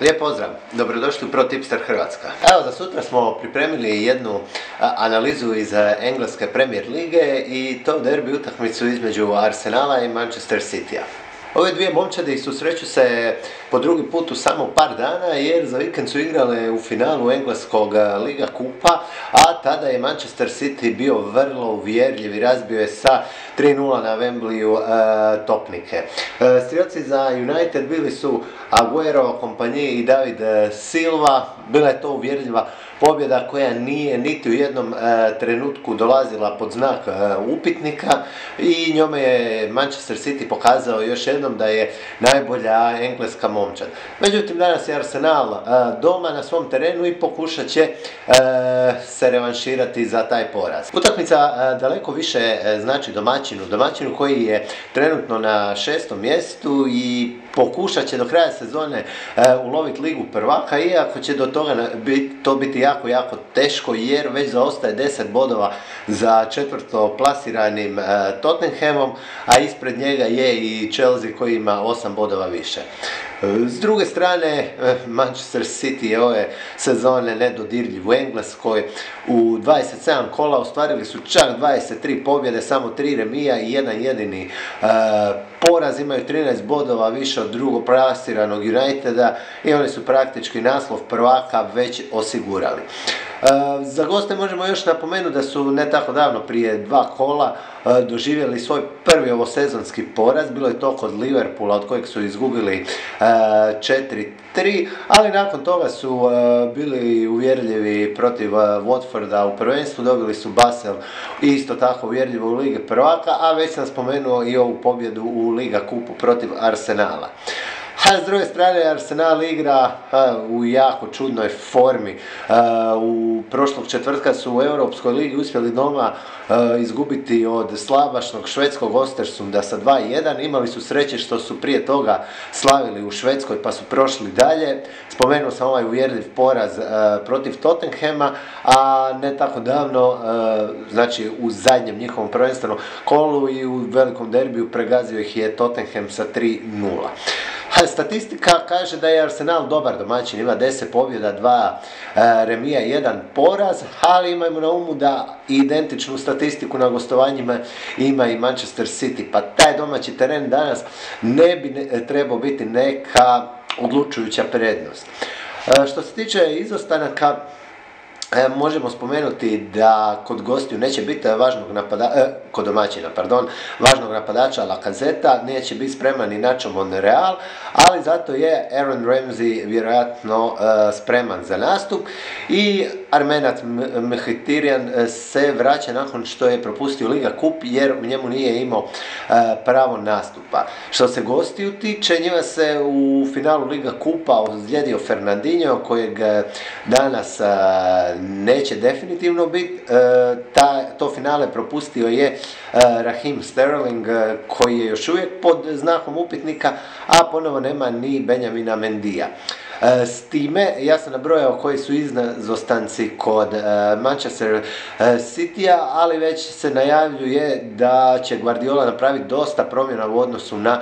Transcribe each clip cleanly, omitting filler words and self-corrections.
Lijep pozdrav, dobrodošli u Pro Tipster Hrvatska. Evo, za sutra smo pripremili jednu analizu iz engleske Premier lige i to derbi utakmicu između Arsenala i Manchester Citya. Ove dvije momčadi susreću se po drugi put u samo par dana jer za vikend su igrale u finalu engleskog Liga kupa, a tada je Manchester City bio vrlo uvjerljiv i razbio je sa 3:0 na Wembleyu topnike. Strijelci za United bili su Aguero, Kompanje i David Silva. Bila je to uvjerljiva pobjeda koja nije niti u jednom trenutku dolazila pod znak upitnika i njome je Manchester City pokazao još jednom da je najbolja engleska momčad. Međutim, danas je Arsenal doma na svom terenu i pokušat će se revanširati za taj poraz. Utakmica daleko više znači domaćinu koji je trenutno na 6. mjestu i pokušat će do kraja sezone uloviti Ligu prvaka, iako će do toga to biti jako teško jer već zaostaje 10 bodova za četvrto plasiranim Tottenhamom, a ispred njega je i Chelsea koji ima 8 bodova više. S druge strane, Manchester City je ove sezone nedodirljiv u Engleskoj. U 27 kola ostvarili su čak 23 pobjede, samo 3 remija i jedan jedini poraz. Imaju 13 bodova više od drugoplasiranog Uniteda i oni su praktički naslov prvaka već osigurali. Za goste možemo još napomenuti da su ne tako davno, prije 2 kola, doživjeli svoj prvi ovosezonski poraz. Bilo je to kod Liverpoola od kojeg su izgubili 4-3, ali nakon toga su bili uvjerljivi protiv Watforda u prvenstvu, dobili su Basel isto tako uvjerljivo u Ligi prvaka, a već sam spomenuo i ovu pobjedu u Liga kupu protiv Arsenala. A s druge strane, Arsenal igra u jako čudnoj formi. U prošlog četvrtka su u Europskoj ligi uspjeli doma izgubiti od slabašnog švedskog Ostersunda sa 2:1. Imali su sreće što su prije toga slavili u Švedskoj pa su prošli dalje. Spomenuo sam ovaj uvjerljiv poraz protiv Tottenhama, a ne tako davno, znači u zadnjem njihovom prvenstvenom kolu i u velikom derbiju pregazio ih je Tottenham sa 3:0. Statistika kaže da je Arsenal dobar domaćin, ima 10 pobjeda, 2 remija i 1 poraz, ali imajmo na umu da identičnu statistiku na gostovanjima ima i Manchester City, pa taj domaći teren danas ne bi trebao biti neka odlučujuća prednost. Što se tiče izostanaka, možemo spomenuti da kod gostiju neće biti kod domaćina, važnog napadača Lacazetta, neće biti spreman i Nacho Monreal, ali zato je Aaron Ramsey vjerojatno spreman za nastup i Armenat Mkhitaryan se vraća nakon što je propustio Liga kup jer u njemu nije imao pravo nastupa. Što se gostiju tiče, njima se u finalu Liga kupa ozlijedio Fernandinho, kojeg danas neće definitivno biti. To finale propustio je Raheem Sterling, koji je još uvijek pod znakom upitnika, a ponovo nema ni Benjamina Mendija. S time, ja sam nabrojao koji su izostanci kod Manchester Citya, ali već se najavljuje da će Guardiola napraviti dosta promjena u odnosu na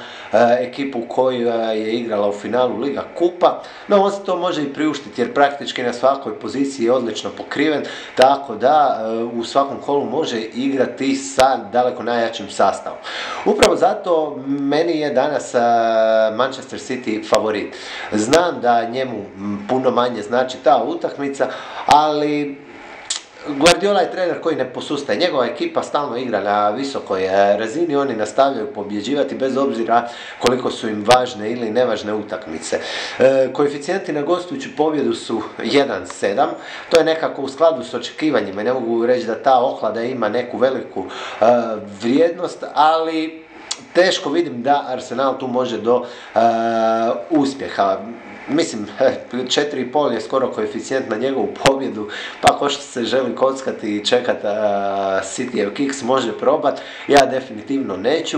ekipu koja je igrala u finalu Liga kupa, no on se to može i priuštiti jer praktički na svakoj poziciji je odlično pokriven, tako da u svakom kolu može igrati sa daleko najjačim sastavom. Upravo zato meni je danas Manchester City favorit. Znam da njemu puno manje znači ta utakmica, ali Guardiola je trener koji ne posustaje. Njegova ekipa stalno igra na visokoj razini, oni nastavljaju pobjeđivati bez obzira koliko su im važne ili nevažne utakmice. Koeficijenti na gostujuću pobjedu su 1,7, to je nekako u skladu s očekivanjima. Ne mogu reći da ta oklada ima neku veliku vrijednost, ali teško vidim da Arsenal tu može do uspjeha. Mislim, 4,5 je skoro koeficijent na njegovu pobjedu, pa ako što se želi kockati i čekati Cityjev kiks može probati, ja definitivno neću.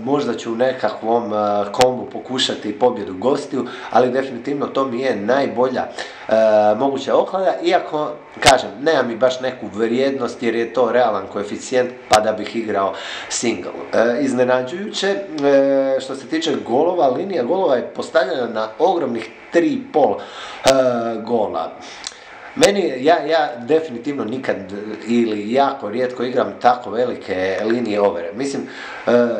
Možda ću u nekakvom kombu pokušati pobjedu gostiju, ali definitivno to mi je najbolja moguća oklada, iako, kažem, nema mi baš neku vrijednost jer je to realan koeficijent pa da bih igrao single. Iznenađujuće, što se tiče golova, linija golova je postavljena na ogromnih 3,5 gola. Ja definitivno nikad ili jako rijetko igram tako velike linije overe. Mislim,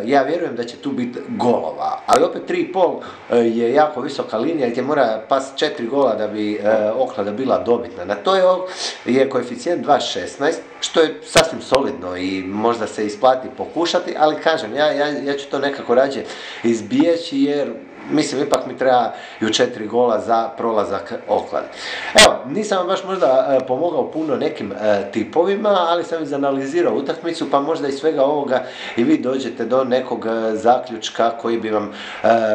ja vjerujem da će tu biti golova, ali opet 3,5 je jako visoka linija gdje mora pas 4 gola da bi Oklada bila dobitna. Na to je koeficijent 2,16, što je sasvim solidno i možda se isplati pokušati, ali kažem, ja ću to nekako rađe izbijeći jer mislim, ipak mi trebaju 4 gola za prolazak Oklade. Evo, nisam vam baš možda pomogao puno nekim tipovima, ali sam izanalizirao utakmicu, pa možda iz svega ovoga i vi dođete do nekog zaključka koji bi vam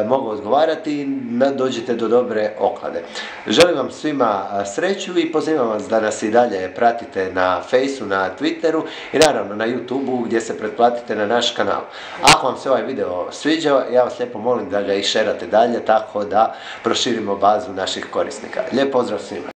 mogao odgovarati i dođete do dobre Oklade. Želim vam svima sreću i pozivam vas da nas i dalje pratite na Fejsu, na Twitteru i naravno na YouTubeu gdje se pretplatite na naš kanal. Ako vam se ovaj video sviđao, ja vas lijepo molim da ga i šerate dalje, tako da proširimo bazu naših korisnika. Lijep pozdrav svima!